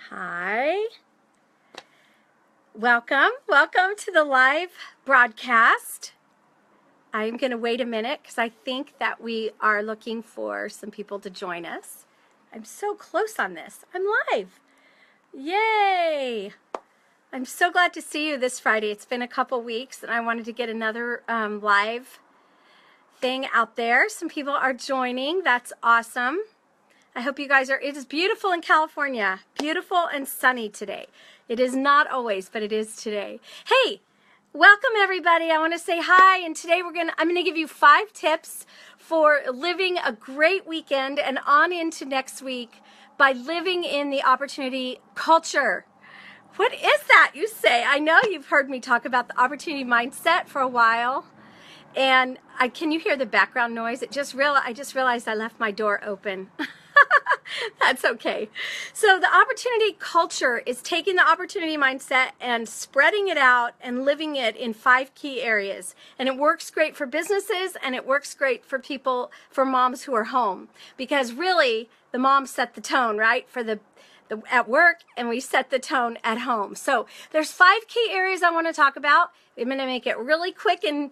Hi. Welcome to the live broadcast. I'm going to wait a minute because I think that we are looking for some people to join us. I'm so close on this. I'm live. Yay! I'm so glad to see you this Friday. It's been a couple weeks and I wanted to get another live thing out there. Some people are joining. That's awesome. I hope you guys are. It is beautiful in California. Beautiful and sunny today. It is not always, but it is today. Hey, welcome everybody. I want to say hi, and today I'm gonna give you 5 tips for living a great weekend and on into next week by living in the opportunity culture. What is that, you say? I know you've heard me talk about the opportunity mindset for a while. And can you hear the background noise? I just realized I left my door open. That's okay. So the opportunity culture is taking the opportunity mindset and spreading it out and living it in 5 key areas. And it works great for businesses and it works great for people, for moms who are home. Because really, the moms set the tone, right? For the at work, and we set the tone at home. So there's 5 key areas I want to talk about. I'm going to make it really quick and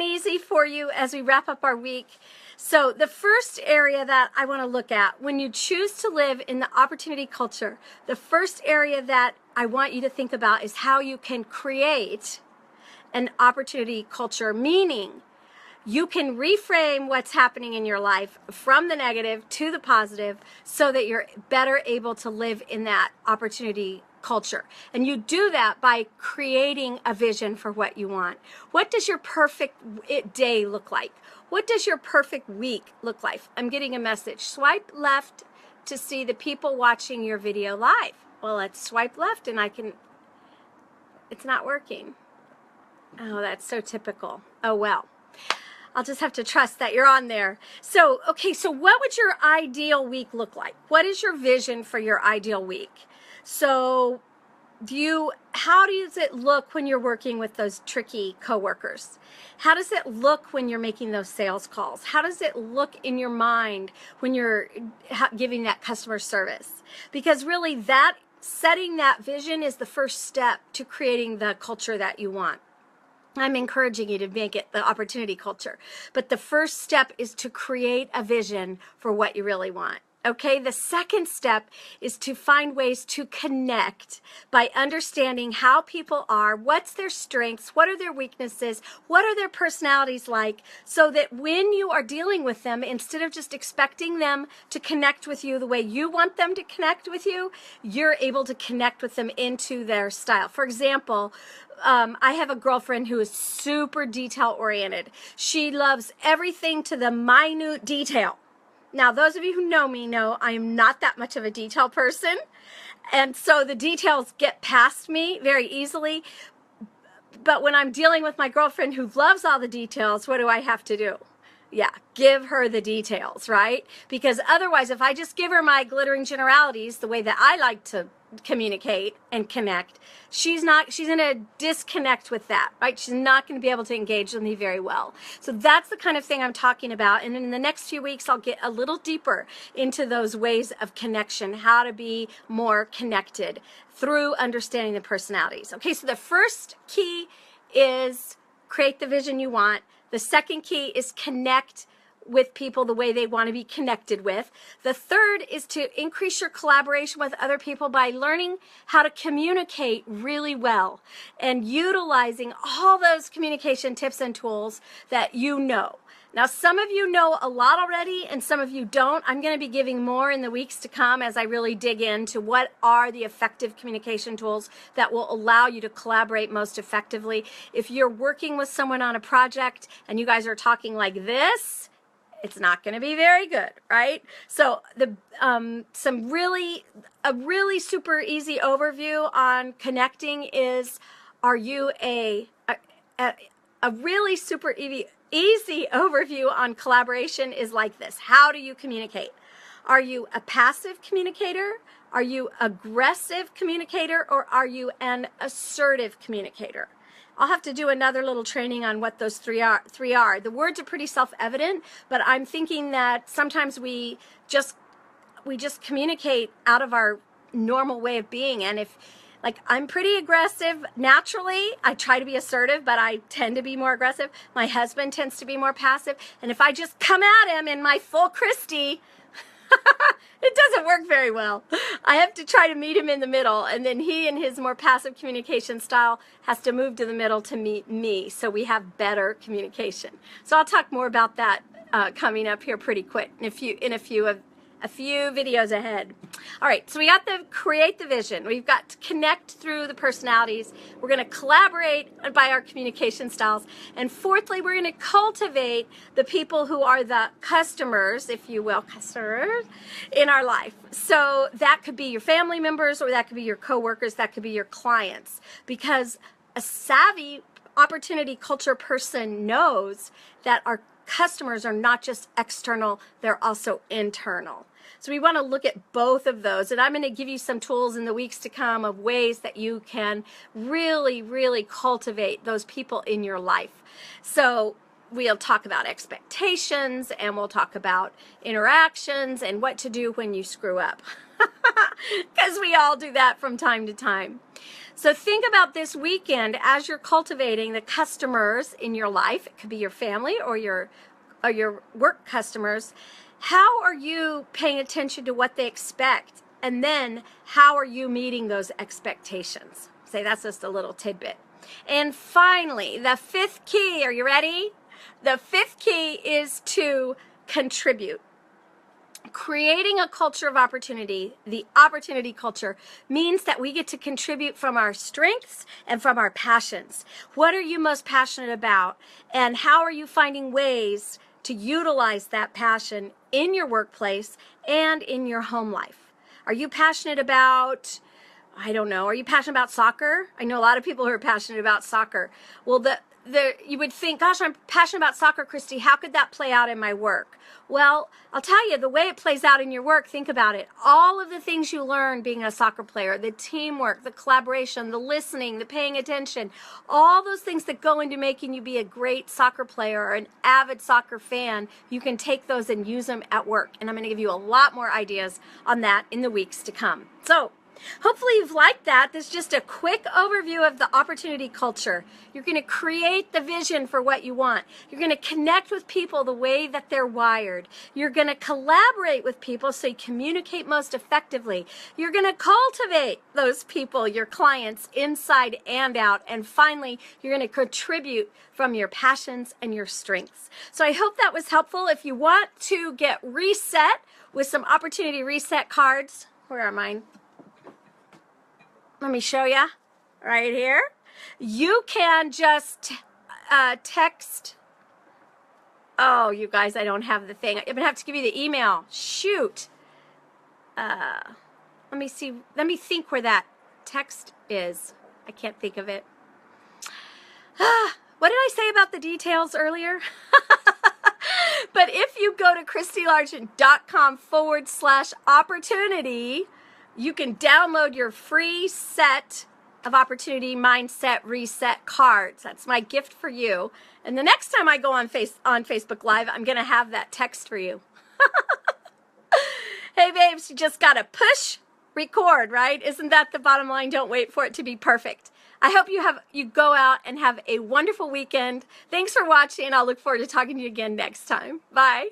easy for you as we wrap up our week. So the first area that I want to look at, when you choose to live in the opportunity culture, the first area that I want you to think about is how you can create an opportunity culture, meaning you can reframe what's happening in your life from the negative to the positive so that you're better able to live in that opportunity culture. And you do that by creating a vision for what you want. What does your perfect day look like? What does your perfect week look like? I'm getting a message. Swipe left to see the people watching your video live. Well, let's swipe left and it's not working. Oh, that's so typical. Oh, well. I'll just have to trust that you're on there. So, okay, so what would your ideal week look like? What is your vision for your ideal week? So, how does it look when you're working with those tricky coworkers? How does it look when you're making those sales calls? How does it look in your mind when you're giving that customer service? Because really setting that vision is the first step to creating the culture that you want. I'm encouraging you to make it the opportunity culture. But the first step is to create a vision for what you really want. Okay, the second step is to find ways to connect by understanding how people are, what's their strengths, what are their weaknesses, what are their personalities like, so that when you are dealing with them, instead of just expecting them to connect with you the way you want them to connect with you, you're able to connect with them into their style. For example, I have a girlfriend who is super detail oriented. She loves everything to the minute detail. Now, those of you who know me know I am not that much of a detail person. And so the details get past me very easily. But when I'm dealing with my girlfriend who loves all the details, what do I have to do? Yeah, give her the details, right? Because otherwise, if I just give her my glittering generalities, the way that I like to communicate and connect, she's going to disconnect with that, right? She's not going to be able to engage with me very well. So that's the kind of thing I'm talking about. And in the next few weeks, I'll get a little deeper into those ways of connection, how to be more connected through understanding the personalities. Okay, so the first key is create the vision you want. The second key is connect with people the way they want to be connected with. The third is to increase your collaboration with other people by learning how to communicate really well and utilizing all those communication tips and tools that you know. Now, some of you know a lot already and some of you don't. I'm going to be giving more in the weeks to come as I really dig into what are the effective communication tools that will allow you to collaborate most effectively. If you're working with someone on a project and you guys are talking like this, it's not going to be very good, right? So a really super easy overview on connecting is, are you a really super easy overview on collaboration is like this. How do you communicate? Are you a passive communicator? Are you aggressive communicator? Or are you an assertive communicator? I'll have to do another little training on what those three are. The words are pretty self-evident, but I'm thinking that sometimes we just communicate out of our normal way of being. And if, like, I'm pretty aggressive naturally, I try to be assertive, but I tend to be more aggressive. My husband tends to be more passive. And if I just come at him in my full Christy, it doesn't work very well. I have to try to meet him in the middle, and then he and his more passive communication style has to move to the middle to meet me, so we have better communication. So I'll talk more about that coming up here pretty quick in a few videos ahead. All right, so we got to create the vision. We've got to connect through the personalities. We're going to collaborate by our communication styles. And fourthly, we're going to cultivate the people who are the customers, if you will, customers in our life. So that could be your family members, or that could be your coworkers, that could be your clients. Because a savvy opportunity culture person knows that our customers are not just external, they're also internal. So we want to look at both of those, and I'm going to give you some tools in the weeks to come of ways that you can really, really cultivate those people in your life. So we'll talk about expectations, and we'll talk about interactions and what to do when you screw up, because we all do that from time to time. So think about this weekend as you're cultivating the customers in your life. It could be your family or your work customers. How are you paying attention to what they expect? And then how are you meeting those expectations? Say that's just a little tidbit. And finally, the fifth key, are you ready? The fifth key is to contribute. Creating a culture of opportunity, the opportunity culture, means that we get to contribute from our strengths and from our passions. What are you most passionate about? And how are you finding ways to utilize that passion in your workplace and in your home life? Are you passionate about, I don't know, are you passionate about soccer? I know a lot of people who are passionate about soccer. Well, you would think, gosh, I'm passionate about soccer, Christy. How could that play out in my work? Well, I'll tell you, the way it plays out in your work, think about it. All of the things you learn being a soccer player, the teamwork, the collaboration, the listening, the paying attention, all those things that go into making you be a great soccer player or an avid soccer fan, you can take those and use them at work. And I'm going to give you a lot more ideas on that in the weeks to come. So, hopefully you've liked that. This is just a quick overview of the opportunity culture. You're going to create the vision for what you want. You're going to connect with people the way that they're wired. You're going to collaborate with people so you communicate most effectively. You're going to cultivate those people, your clients, inside and out. And finally, you're going to contribute from your passions and your strengths. So I hope that was helpful. If you want to get reset with some opportunity reset cards, where are mine? Let me show you right here. You can just text. Oh, you guys, I don't have the thing. I'm going to have to give you the email. Shoot. Let me see. Let me think where that text is. I can't think of it. What did I say about the details earlier? But if you go to christylargent.com/opportunity, you can download your free set of opportunity mindset reset cards. That's my gift for you. And the next time I go on Facebook Live, I'm going to have that text for you. Hey, babes, you just got to push record, right? Isn't that the bottom line? Don't wait for it to be perfect. I hope you go out and have a wonderful weekend. Thanks for watching. I'll look forward to talking to you again next time. Bye.